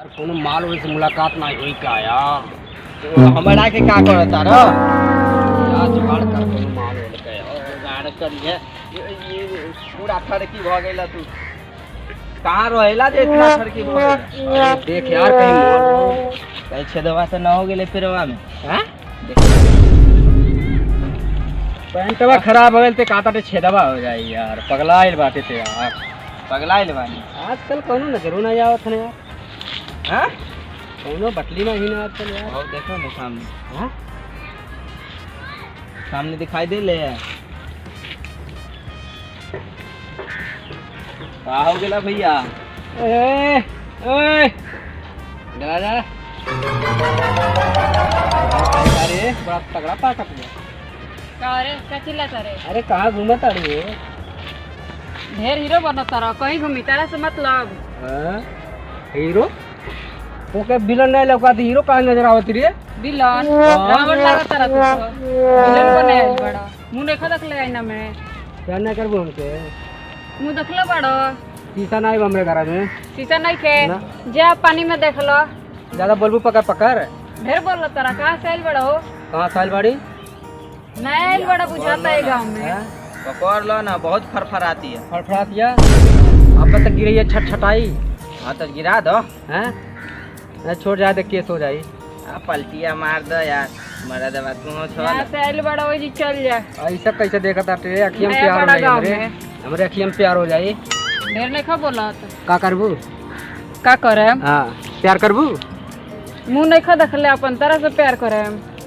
कोनो माल से मुलाकात ना हुई का यार। हमरा के का करता रो यार जुगाड़ कर कोनो माल होल के जुगाड़ करिए। ये पूरा फड़की भ गेला तू कहां रहेला जे इतना फड़की भ गेला। देख यार कहीं मोल कहीं छेदवा से ना हो गेले पेरवा में। हैं पैंटवा खराब हो गेल ते काटा ते छेदवा हो जाई यार। पगलाइल बाटे ते यार। पगलाइल बानी आजकल कोनो नजरो ना आवत है यार। हैं कोनो बटली ना ही ना आजकल यार। और देखो ना सामने हैं सामने दिखाई दे ले का हो गेला भैया। ए ओए डरा जा। अरे बड़ा तगड़ा पाटा पिया। का रे का चिल्लाता रे? अरे कहाँ घूमत आ रही है? ढेर हीरो बनता रह कहीं घूमी तारा से मतलब। हाँ? हीरो ओके विलन नहीं लगा तो हीरो कहाँ नजर आवत रही है? विलन रावण लागता रह तू विलन बने बड़ा मुंह देखा देखले आईना में क्या नहीं करबो हमके मुंह देखले बड़ा शीशा नहीं बा हमरे घर में। शीशा नहीं के ना। जा पानी में देख लो। ज्यादा बोलबू पकड़ पकड़। ढेर बोल तारा कहाँ से आइल बड़ा हो? कहाँ साल बाड़ी? नहीं आइल बड़ा बुझाता है गाँव में। हाँ? पकड़ लो ना बहुत फरफराती है। फड़फड़ातिया अब तक गिरी है छटछटाई। हाँ तो गिरा दो। हैं नहीं छोड़ जाए तो केस हो जाई। पलटिया मार दो यार मरा दवा तू छोड़। यहाँ से आइल बड़ा वही चल जा। ऐसा कैसे देखा था तेरे अखियम नया प्यार हो बड़ा जाई गाँव हमरे। में। हमरे अखियम प्यार हो जाई। ढेर नहीं खा बोला तो का करबू? का करे हाँ प्यार करबू? मुंह नहीं खा देखले अपन तरह से प्यार करे।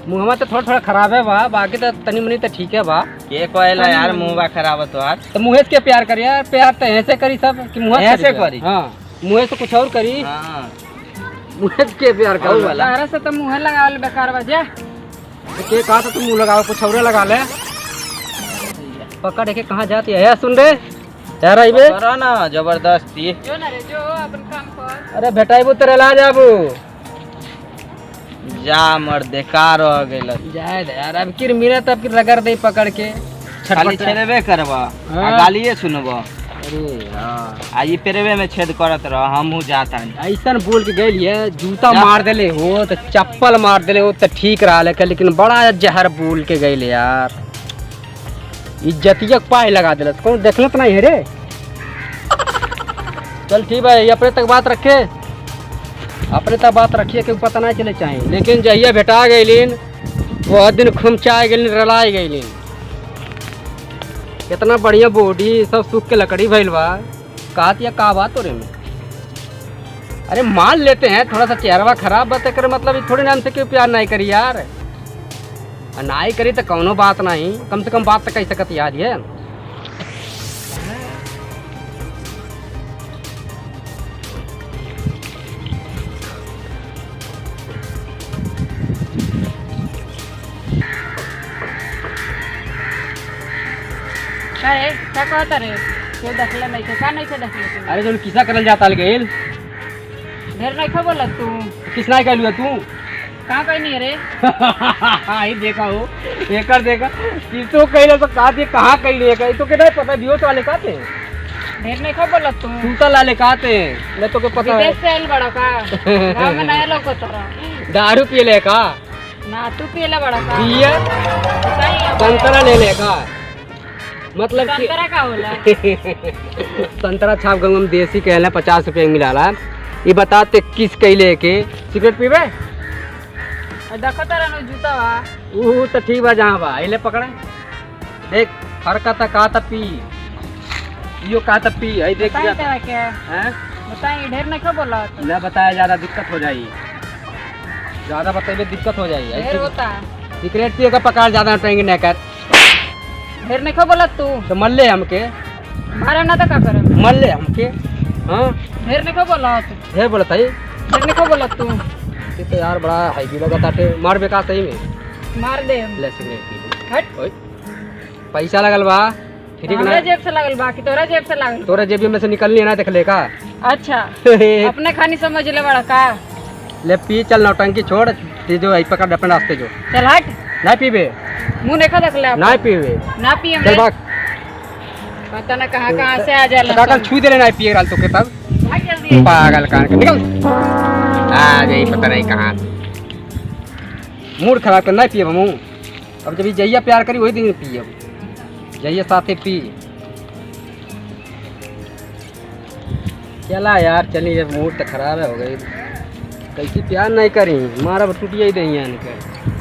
मुँहवा तो थोड़ा थोड़ा खराब है बा बाकी तो तनी मनी तो ठीक है बा। के कहला यार मुंह खराब तो यार। तो मुँह से क्या प्यार करी यार? प्यार तो ऐसे करी सब कि मुँह ऐसे करी? हाँ मुँह से कुछ और करी। हाँ मुँह से के प्यार करी वाला? तारा से तो मुँह लगावल बेकार बजा। के कहा तो तुम मुँह लगाओ कुछ और लगा ले। पकड़ के कहाँ जाती है सुन रे यार आइबे करो ना जबरदस्ती। जो ना रे जो अपन काम कर। अरे बेटाइबू तेरे ला जाबू जा मर बेकार हो गेल। जाए दे यार अब किर मिले तब किर रगड़ दे पकड़ के खाली छेड़बे करबा हाँ। गालिए सुनबो। अरे हाँ आ ये पेरवे में छेद करत रह हमहू जाता नहीं। ऐसा बोल के गई है जूता मार देले हो तो चप्पल मार देले हो तो ठीक रहा लेकिन बड़ा जहर बोल के गई यार। इज्जतिया पाए लगा दिल कौन देखलत नहीं है रे। चल ठीक है ये अपने तक बात रखे अपने तक बात रखिए कि पता नहीं चले चाहिए लेकिन जहिया भेटा गईलिन वह दिन खुमचा गईलिन रलाई गईलिन। इतना बढ़िया बॉडी सब सूख के लकड़ी भइल बा कहत या का बात तोरे में। अरे मान लेते हैं थोड़ा सा चेहरा खराब बात कर मतलब थोड़ी नाम से क्यों प्यार नहीं करी यार। नहीं करी तो कौनो बात नहीं कम से कम बात तो कह सकत याद है। अरे क्या कहता रे? क्यों देखले नहीं थे का नहीं थे देखले तू? अरे जो किसा करल जाता गेल ढेर नहीं खा बोला तू किस नहीं कहलू तू कहाँ कहीं नहीं रे? ही देखा हो एकर देखा किसो कहले तो का दे कहां कहले का तो के नहीं पता बियो वाले काते ढेर नहीं खा बोला तू सूता लाले काते ले तो के पता है। विदेश से आइल बड़ा का गाँव में नया लोग तोरा दारू पी ले का ना तू पियला बड़ा का पिए बताइए अब। संतरा ले ले का मतलब कि संतरा का होला? संतरा छाप गंगम में देसी कहला 50 रुपये मिला ये बताते किस कैले के सिगरेट पीबे देखो तारा नो जूता बा वो तो ठीक बा जहाँ बा अले पकड़े देख फरका का पी यो का पी है देख बताइए तारा क्या हैं बताइए ढेर नहीं खा बोला तू न बताया ज़्यादा दिक्कत हो जाएगी ज़्यादा बताइए दिक्कत हो ढेर जाएगी। होता सिगरेट पिए का पकड़ ज़्यादा हटाएंगे नहीं कर ढेर नहीं खा बोला तू तो मल ले हमके मारा ना तो का करे मल ले हमके। हाँ ढेर नहीं खा बोला तू ढेर बोला था ये ढेर नहीं खा बोला तू तो यार बड़ा हाईवी लगा ताटे मार बेका सही में मार दे ले सिगरेट पी हट ओए पैसा लगल बा ठीक हमरा ना जेब से लागल बा कि तोरा जेब से लागल? तोरा जेबी में से निकलनी है ना देख ले का अच्छा अपने खानी समझ ले बड़ा का ले पी चल नौटंकी छोड़ ते जो आई पकड़ अपने रास्ते जो चल हट नहीं पीबे मुंह देखा देख ले नहीं पीबे ना पिए चल भाग पता ना कहाँ से आ जाला काकल छू दे ले नहीं पिए राल तो के तब भाग जल्दी पागल कान के निकल आ जाई पता नहीं कहाँ मूड खराब करना पिए हमू। अब जब जहिया प्यार करी वही दिन पिए, जहिया साथे पी। चला यार चली, जब मूड तो खराब है हो गई, कैसी प्यार नहीं करी मारा टूटिया ही दही कर।